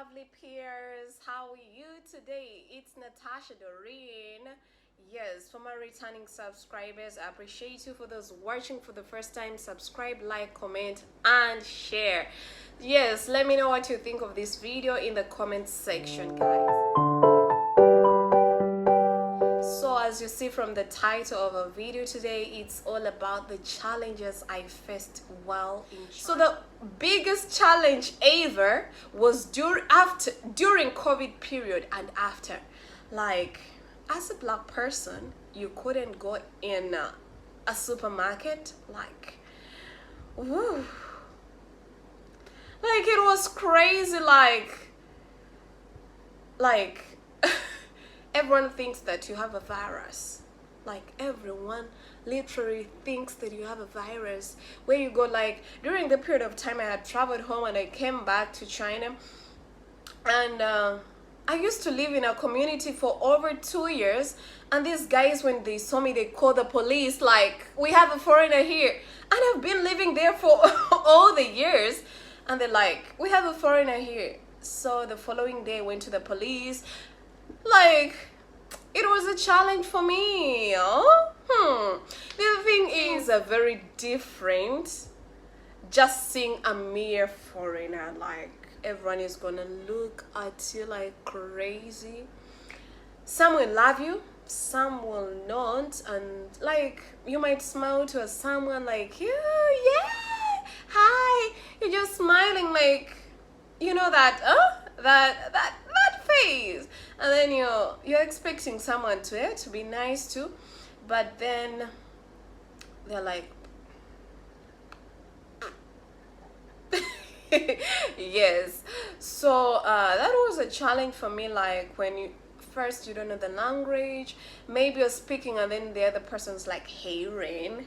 lovely peers. How are you today? It's Natasha Doreen. Yes, for my returning subscribers, I appreciate you. For those watching for the first time, subscribe, like, comment, and share. Yes, let me know what you think of this video in the comment section, guys. So as you see from the title of our video today, it's all about the challenges I faced while in China. So the biggest challenge ever was during COVID period and after. Like, as a black person, you couldn't go in a supermarket. Like, woo. Like, it was crazy. Like everyone thinks that you have a virus. Like, everyone literally thinks that you have a virus. Where you go, like, during the period of time I had traveled home and I came back to China, and I used to live in a community for over 2 years, and these guys, when they saw me, they called the police, like, we have a foreigner here. And I've been living there for all the years, and they're like, we have a foreigner here. So the following day I went to the police. Like, it was a challenge for me. The thing is very different. Just seeing a mere foreigner, like, everyone is gonna look at you like crazy. Some will love you, some will not, and like, you might smile to someone like, yeah, hi, you're just smiling, like, you know that that face, and then you're expecting someone to be nice too, but then they're like yes. So that was a challenge for me. Like, when you don't know the language, maybe you're speaking and then the other person's like hearing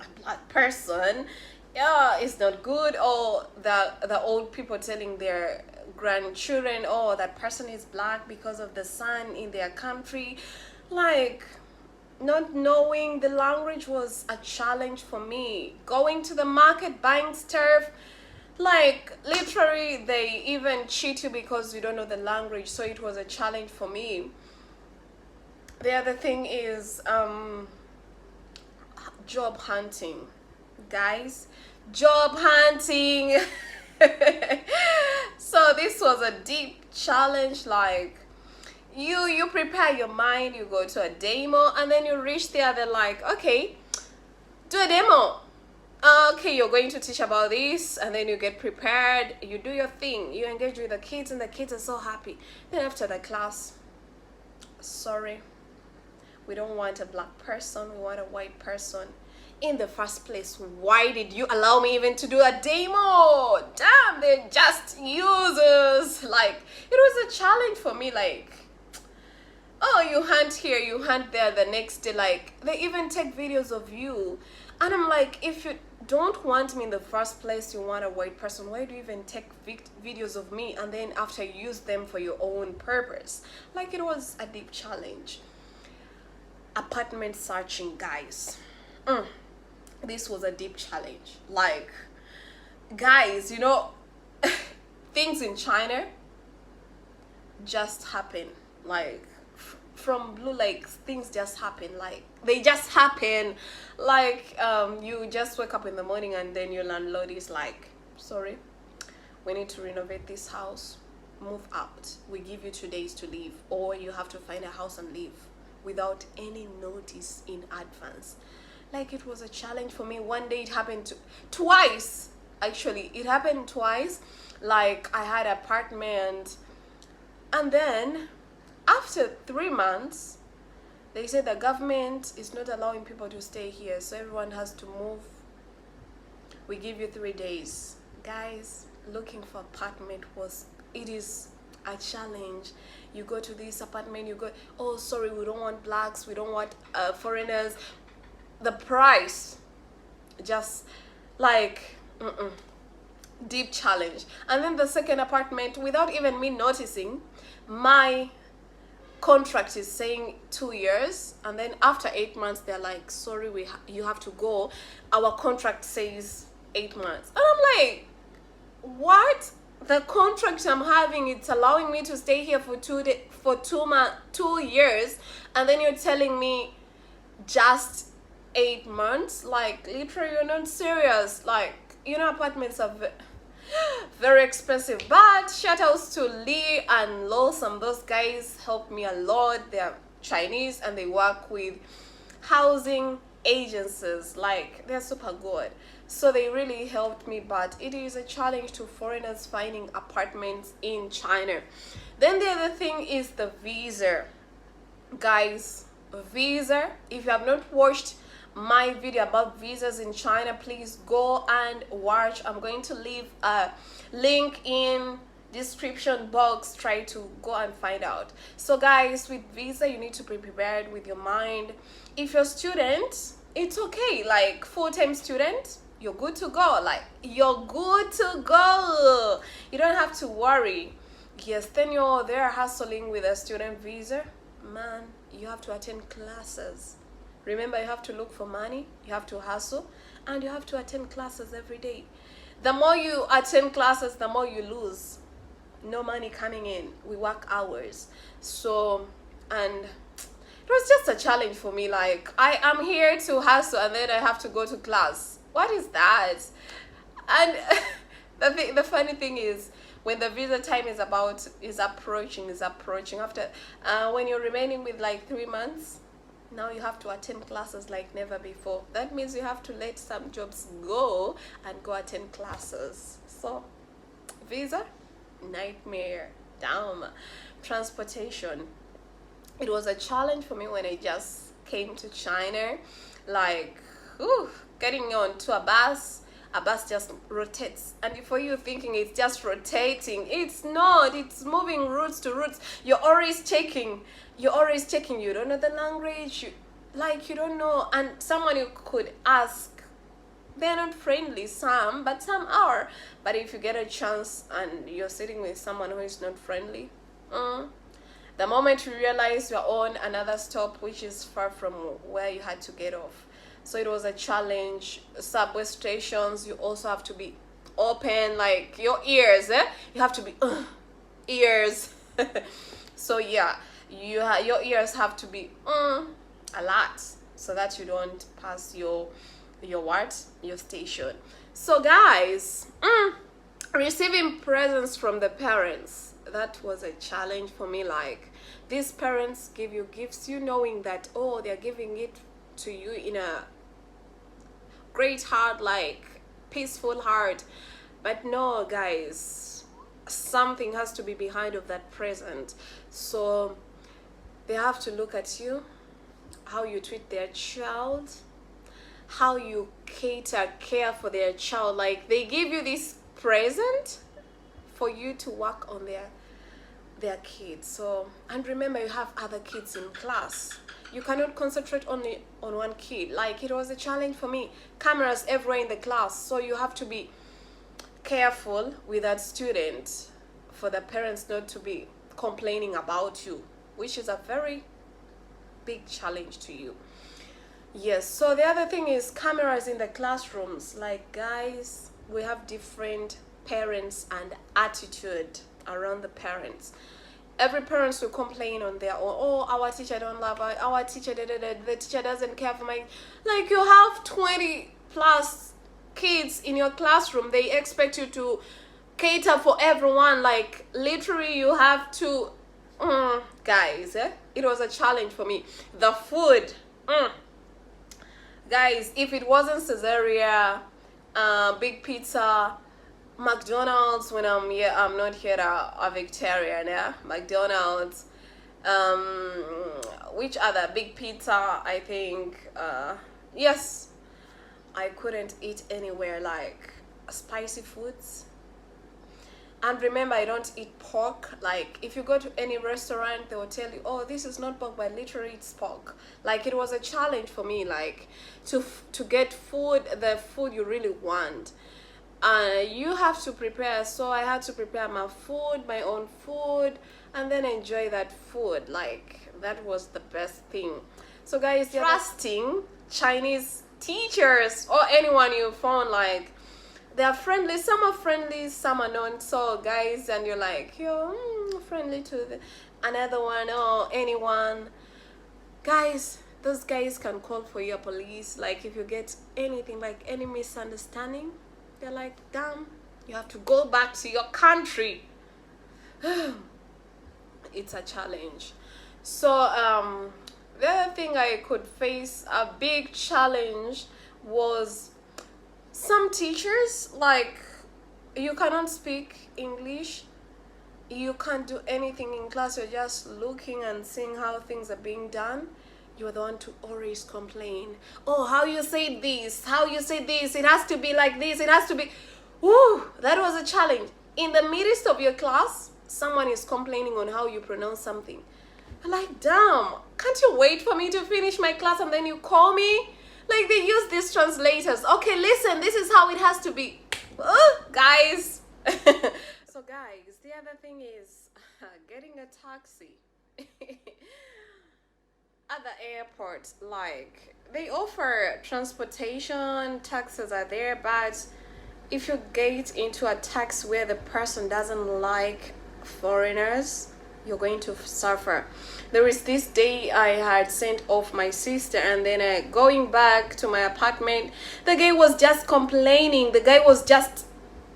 a black person, yeah, it's not good. Or the old people telling their grandchildren, oh, that person is black because of the sun in their country. Like, not knowing the language was a challenge for me. Going to the market, buying stuff, like, literally they even cheat you because you don't know the language. So it was a challenge for me. The other thing is job hunting, guys. Job hunting. So this was a deep challenge. Like, you prepare your mind, you go to a demo, and then you reach there, they're like, okay, do a demo. Okay, you're going to teach about this, and then you get prepared, you do your thing, you engage with the kids, and the kids are so happy. Then after the class, sorry, we don't want a black person, we want a white person. In the first place, why did you allow me even to do a demo? Damn, they're just users. Like, it was a challenge for me. Like, oh, you hunt here, you hunt there, the next day, like, they even take videos of you. And I'm like, if you don't want me in the first place, you want a white person, why do you even take videos of me and then after you use them for your own purpose? Like, it was a deep challenge. Apartment searching, guys. This was a deep challenge. Like, guys, things in China just happen. Like, from blue, like, things just happen. Like, they just happen. Like, you just wake up in the morning and then your landlord is like, sorry, we need to renovate this house, move out, we give you 2 days to leave, or you have to find a house and leave without any notice in advance. Like, it was a challenge for me. One day it happened twice. Actually, it happened twice. Like, I had an apartment, and then after 3 months, they said the government is not allowing people to stay here, so everyone has to move. We give you 3 days. Guys, looking for apartment is a challenge. You go to this apartment, you go, oh, sorry, we don't want blacks, we don't want foreigners. The price, just like, deep challenge. And then the second apartment, without even me noticing, my contract is saying 2 years, and then after 8 months they're like, sorry, you have to go, our contract says 8 months. And I'm like, what? the contract I'm having, it's allowing me to stay here for 2 years, and then you're telling me just 8 months. Like, literally, you're not serious. Like, apartments are very expensive. But shout outs to Lee and Lawson. Those guys helped me a lot. They're Chinese and they work with housing agencies. Like, they're super good, so they really helped me. But it is a challenge to foreigners finding apartments in China. Then the other thing is the visa, guys. Visa, if you have not watched my video about visas in China, please go and watch. I'm going to leave a link in description box. Try to go and find out. So guys, with visa, you need to be prepared with your mind. If you're a student, it's okay. Like, full-time student, you're good to go. Like, you're good to go. You don't have to worry. Yes, then you're there hustling with a student visa, man, you have to attend classes. Remember, you have to look for money, you have to hustle, and you have to attend classes every day. The more you attend classes, the more you lose. No money coming in. We work hours. So, and it was just a challenge for me. Like, I am here to hustle and then I have to go to class. What is that? And the funny thing is, when the visa time is approaching after when you're remaining with like 3 months, now you have to attend classes like never before. That means you have to let some jobs go and go attend classes. So visa, nightmare. Damn. Transportation, it was a challenge for me when I just came to China. Like, getting onto a bus just rotates, and for you thinking it's just rotating, it's not. It's moving routes to routes. You're always checking. You don't know the language, you don't know. And someone you could ask, they're not friendly, but some are. But if you get a chance and you're sitting with someone who is not friendly, the moment you realize you're on another stop which is far from where you had to get off. So it was a challenge. Subway stations, you also have to be open, like your ears, you have to be ears. So yeah, your ears have to be a lot, so that you don't pass your station. So guys, receiving presents from the parents, that was a challenge for me. Like, these parents give you gifts, knowing that, oh, they're giving it to you in a great heart, like peaceful heart. But no, guys, something has to be behind of that present. So they have to look at you, how you treat their child, how you care for their child. Like, they give you this present for you to work on their kids. So, and remember, you have other kids in class. You cannot concentrate only on one kid. Like, it was a challenge for me. Cameras everywhere in the class, so you have to be careful with that student for the parents not to be complaining about you, which is a very big challenge to you. Yes, so the other thing is cameras in the classrooms. Like, guys, we have different parents and attitude around the parents. Every parents will complain on their own. Oh, our teacher don't love us. Our teacher, the teacher doesn't care for my... Like, you have 20 plus kids in your classroom. They expect you to cater for everyone. Like, literally, you have to... guys, it was a challenge for me. The food. Guys, if it wasn't Caesarea, Big Pizza, McDonald's, when I'm not here a Victorian, yeah, McDonald's, which other Big Pizza, I think, yes, I couldn't eat anywhere. Like, spicy foods. And remember, I don't eat pork. Like, if you go to any restaurant, they will tell you, oh, this is not pork, but literally it's pork. Like, it was a challenge for me, like, to get food, the food you really want. You have to prepare. So I had to prepare my food, my own food, and then enjoy that food. Like, that was the best thing. So guys, trusting Chinese teachers or anyone you found, like, They are friendly, some are not so guys, and you're like, you're friendly to another one or anyone. Guys, those guys can call for your police. Like if you get anything, like any misunderstanding, they're like, damn, you have to go back to your country. It's a challenge. So the other thing I could face, a big challenge, was some teachers, like, you cannot speak English, you can't do anything in class, you're just looking and seeing how things are being done. You're the one to always complain. Oh, how you say this, it has to be like this, it has to be. Woo, that was a challenge. In the midst of your class, someone is complaining on how you pronounce something. I'm like, damn, can't you wait for me to finish my class and then you call me? Like, they use these translators. Okay, listen, this is how it has to be. Guys. So guys, the other thing is getting a taxi. At the airport, like, they offer transportation, taxis are there, but if you get into a taxi where the person doesn't like foreigners, you're going to suffer. There is this day I had sent off my sister, and then going back to my apartment, the guy was just complaining. The guy was just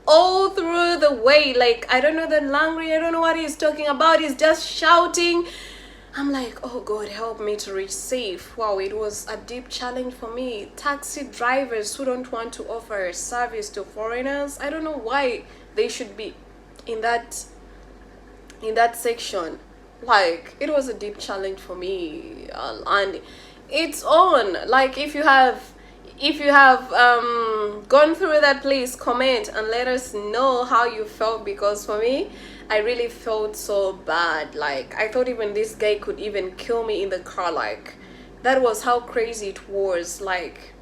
all through the way, like, I don't know the language, I don't know what he's talking about, he's just shouting. I'm like, oh God, help me to reach safe. Wow, it was a deep challenge for me. Taxi drivers who don't want to offer service to foreigners, I don't know why they should be in that section. Like, it was a deep challenge for me, and it's on. Like, if you have gone through that, please comment and let us know how you felt, because for me, I really felt so bad. Like, I thought even this guy could even kill me in the car. Like, that was how crazy it was. Like,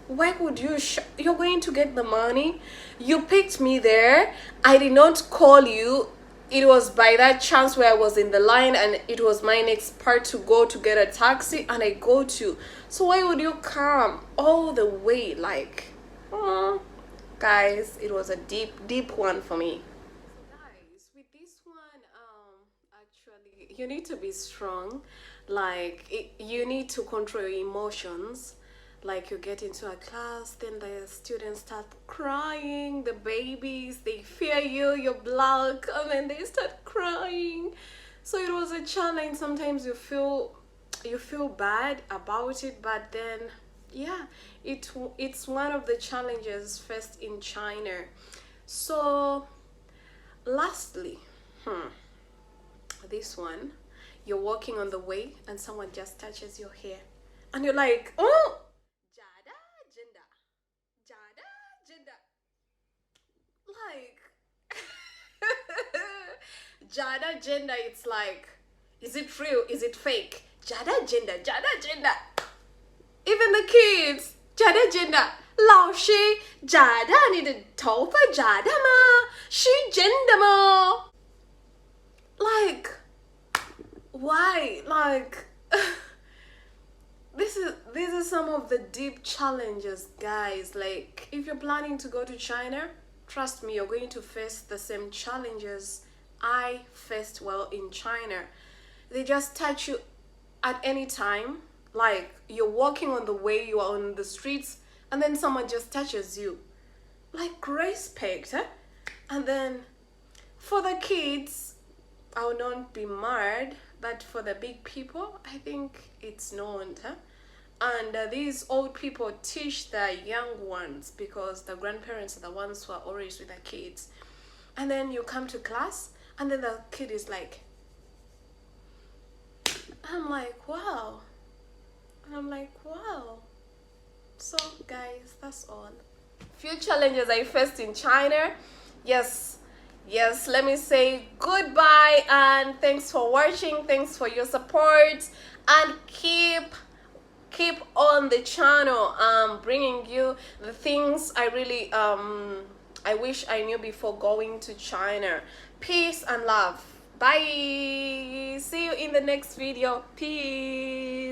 why would you you're going to get the money, you picked me there, I did not call you. It was by that chance where I was in the line and it was my next part to go to get a taxi, and I go to. So why would you come all the way? Like, guys, it was a deep one for me. Guys, with this one, actually, you need to be strong. Like, you need to control your emotions. Like, you get into a class, then the students start crying, the babies, they fear you, you're black, and then they start crying. So it was a challenge. Sometimes you feel bad about it, but then yeah, it's one of the challenges faced in China. So lastly, this one, you're walking on the way and someone just touches your hair and you're like, oh, Jada, like, Jada gender, it's like, is it real, is it fake? Jada gender. Even the kids, Jada gender. 老师 Jada 你的头发 Jada 吗？是真的吗？ Like, why? Like, these are some of the deep challenges, guys. Like, if you're planning to go to China, trust me, you're going to face the same challenges I faced while in China. They just touch you at any time. Like, you're walking on the way, you are on the streets, and then someone just touches you. Like, respect, eh? And then for the kids, I will not be mad, but for the big people, I think it's known, huh? And these old people teach the young ones, because the grandparents are the ones who are always with the kids. And then you come to class, and then the kid is like, I'm like, wow. So guys, that's all. Few challenges I faced in China. Yes, let me say goodbye and thanks for watching. Thanks for your support, and keep on the channel. Bringing you the things I really I wish I knew before going to China. Peace and love. Bye. See you in the next video. Peace.